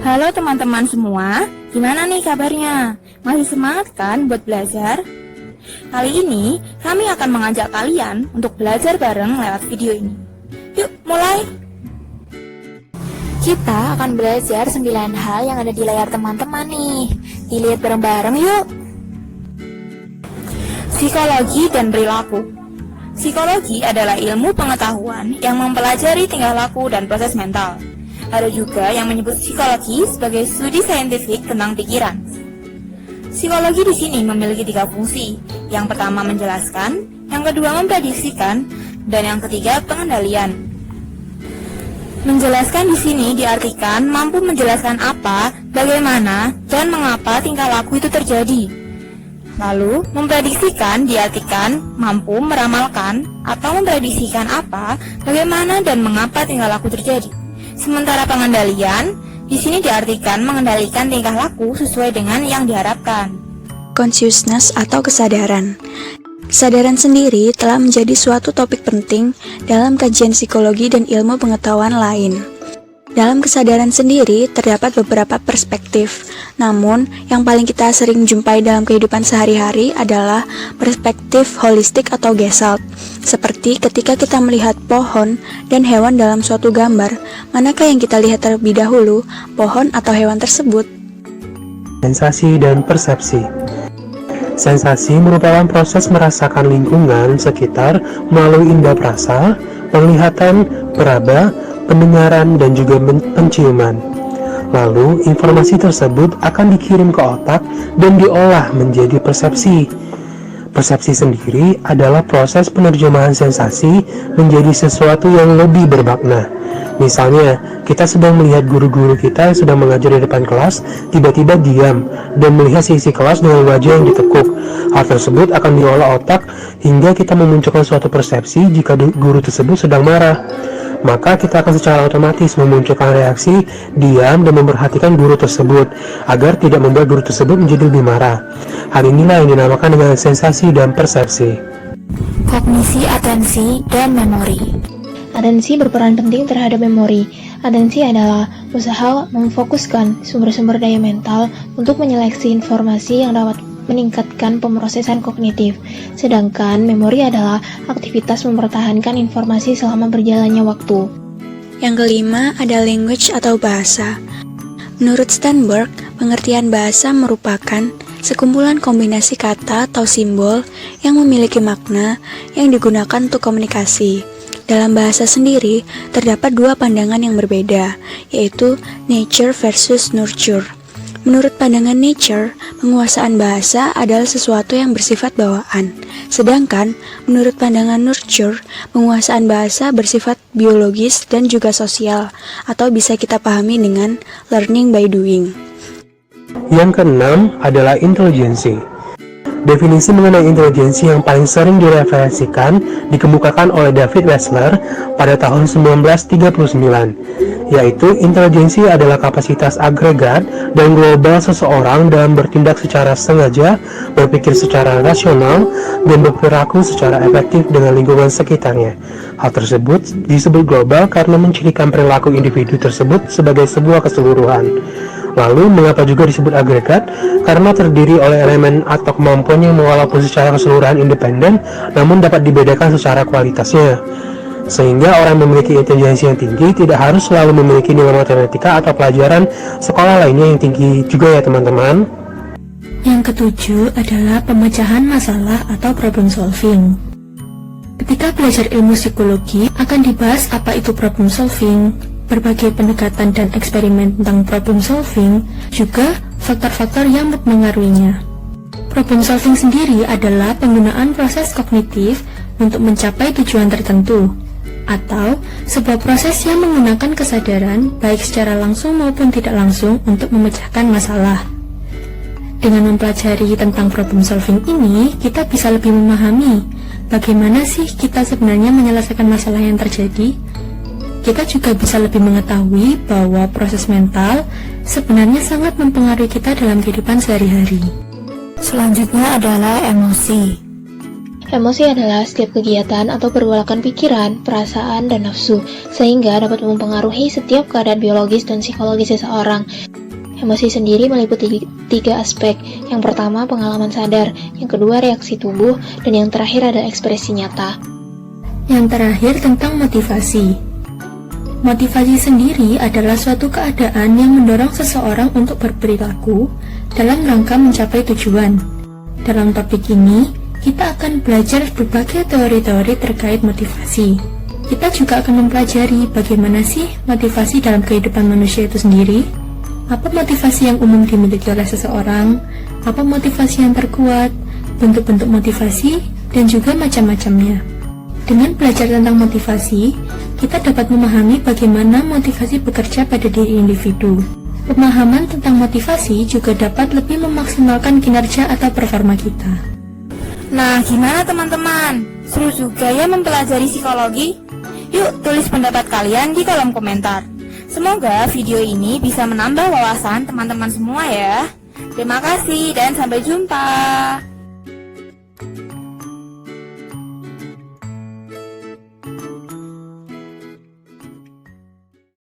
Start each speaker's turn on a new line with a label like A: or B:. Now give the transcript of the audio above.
A: Halo teman-teman semua, gimana nih kabarnya? Masih semangat kan buat belajar? Kali ini kami akan mengajak kalian untuk belajar bareng lewat video ini. Yuk mulai! Kita akan belajar 9 hal yang ada di layar teman-teman nih. Dilihat bareng-bareng yuk! Psikologi dan perilaku. Psikologi adalah ilmu pengetahuan yang mempelajari tingkah laku dan proses mental. Ada juga yang menyebut psikologi sebagai studi saintifik tentang pikiran. Psikologi di sini memiliki 3 fungsi. Yang pertama menjelaskan, yang kedua memprediksikan, dan yang ketiga pengendalian. Menjelaskan di sini diartikan mampu menjelaskan apa, bagaimana, dan mengapa tingkah laku itu terjadi. Lalu, memprediksikan diartikan mampu meramalkan atau memprediksikan apa, bagaimana, dan mengapa tingkah laku terjadi. Sementara pengendalian, di sini diartikan mengendalikan tingkah laku sesuai dengan yang diharapkan.
B: Consciousness atau kesadaran. Kesadaran sendiri telah menjadi suatu topik penting dalam kajian psikologi dan ilmu pengetahuan lain. Dalam kesadaran sendiri terdapat beberapa perspektif, namun yang paling kita sering jumpai dalam kehidupan sehari-hari adalah perspektif holistik atau Gestalt. Seperti ketika kita melihat pohon dan hewan dalam suatu gambar, manakah yang kita lihat terlebih dahulu, pohon atau hewan tersebut?
C: Sensasi dan persepsi. Sensasi merupakan proses merasakan lingkungan sekitar melalui indera perasa, penglihatan, peraba, pendengaran, dan juga penciuman. Lalu, informasi tersebut akan dikirim ke otak dan diolah menjadi persepsi. Persepsi sendiri adalah proses penerjemahan sensasi menjadi sesuatu yang lebih bermakna. Misalnya, kita sedang melihat guru-guru kita yang sedang mengajar di depan kelas, tiba-tiba diam dan melihat sisi kelas dengan wajah yang ditekuk. Hal tersebut akan diolah otak hingga kita memunculkan suatu persepsi jika guru tersebut sedang marah. Maka kita akan secara otomatis memunculkan reaksi diam dan memperhatikan guru tersebut agar tidak membuat guru tersebut menjadi lebih marah. Hal inilah yang dinamakan dengan sensasi dan persepsi.
A: Kognisi, atensi, dan memori.
D: Atensi berperan penting terhadap memori. Atensi adalah usaha memfokuskan sumber-sumber daya mental untuk menyeleksi informasi yang dapat meningkatkan pemrosesan kognitif. Sedangkan memori adalah aktivitas mempertahankan informasi selama berjalannya waktu.
B: Yang kelima ada language atau bahasa. Menurut Sternberg, pengertian bahasa merupakan sekumpulan kombinasi kata atau simbol yang memiliki makna yang digunakan untuk komunikasi. Dalam bahasa sendiri, terdapat 2 pandangan yang berbeda, yaitu nature versus nurture. Menurut pandangan nature, penguasaan bahasa adalah sesuatu yang bersifat bawaan. Sedangkan, menurut pandangan nurture, penguasaan bahasa bersifat biologis dan juga sosial, atau bisa kita pahami dengan learning by doing.
C: Yang keenam adalah intelijensi. Definisi mengenai intelijensi yang paling sering direferensikan dikemukakan oleh David Wechsler pada tahun 1939, yaitu intelijensi adalah kapasitas agregat dan global seseorang dalam bertindak secara sengaja, berpikir secara rasional, dan berperilaku secara efektif dengan lingkungan sekitarnya. Hal tersebut disebut global karena mencirikan perilaku individu tersebut sebagai sebuah keseluruhan. Lalu, mengapa juga disebut agregat? Karena terdiri oleh elemen atau kemampuannya walaupun secara keseluruhan independen, namun dapat dibedakan secara kualitasnya. Sehingga orang yang memiliki intelijensi yang tinggi tidak harus selalu memiliki nilai matematika atau pelajaran sekolah lainnya yang tinggi juga ya teman-teman.
E: Yang ketujuh adalah pemecahan masalah atau problem solving. Ketika belajar ilmu psikologi, akan dibahas apa itu problem solving, berbagai pendekatan dan eksperimen tentang problem solving, juga faktor-faktor yang mempengaruhinya. Problem solving sendiri adalah penggunaan proses kognitif untuk mencapai tujuan tertentu, atau sebuah proses yang menggunakan kesadaran baik secara langsung maupun tidak langsung untuk memecahkan masalah. Dengan mempelajari tentang problem solving ini, kita bisa lebih memahami bagaimana sih kita sebenarnya menyelesaikan masalah yang terjadi. Kita juga bisa lebih mengetahui bahwa proses mental sebenarnya sangat mempengaruhi kita dalam kehidupan sehari-hari.
A: Selanjutnya adalah emosi.
D: Emosi adalah setiap kegiatan atau pergolakan pikiran, perasaan, dan nafsu, sehingga dapat mempengaruhi setiap keadaan biologis dan psikologis seseorang. Emosi sendiri meliputi 3 aspek. Yang pertama, pengalaman sadar. Yang kedua, reaksi tubuh. Dan yang terakhir ada ekspresi nyata.
E: Yang terakhir tentang motivasi. Motivasi sendiri adalah suatu keadaan yang mendorong seseorang untuk berperilaku dalam rangka mencapai tujuan. Dalam topik ini, kita akan belajar berbagai teori-teori terkait motivasi. Kita juga akan mempelajari bagaimana sih motivasi dalam kehidupan manusia itu sendiri, apa motivasi yang umum dimiliki oleh seseorang, apa motivasi yang terkuat, bentuk-bentuk motivasi, dan juga macam-macamnya. Dengan belajar tentang motivasi, kita dapat memahami bagaimana motivasi bekerja pada diri individu. Pemahaman tentang motivasi juga dapat lebih memaksimalkan kinerja atau performa kita.
A: Nah, gimana teman-teman? Seru juga ya mempelajari psikologi? Yuk, tulis pendapat kalian di kolom komentar. Semoga video ini bisa menambah wawasan teman-teman semua ya. Terima kasih dan sampai jumpa.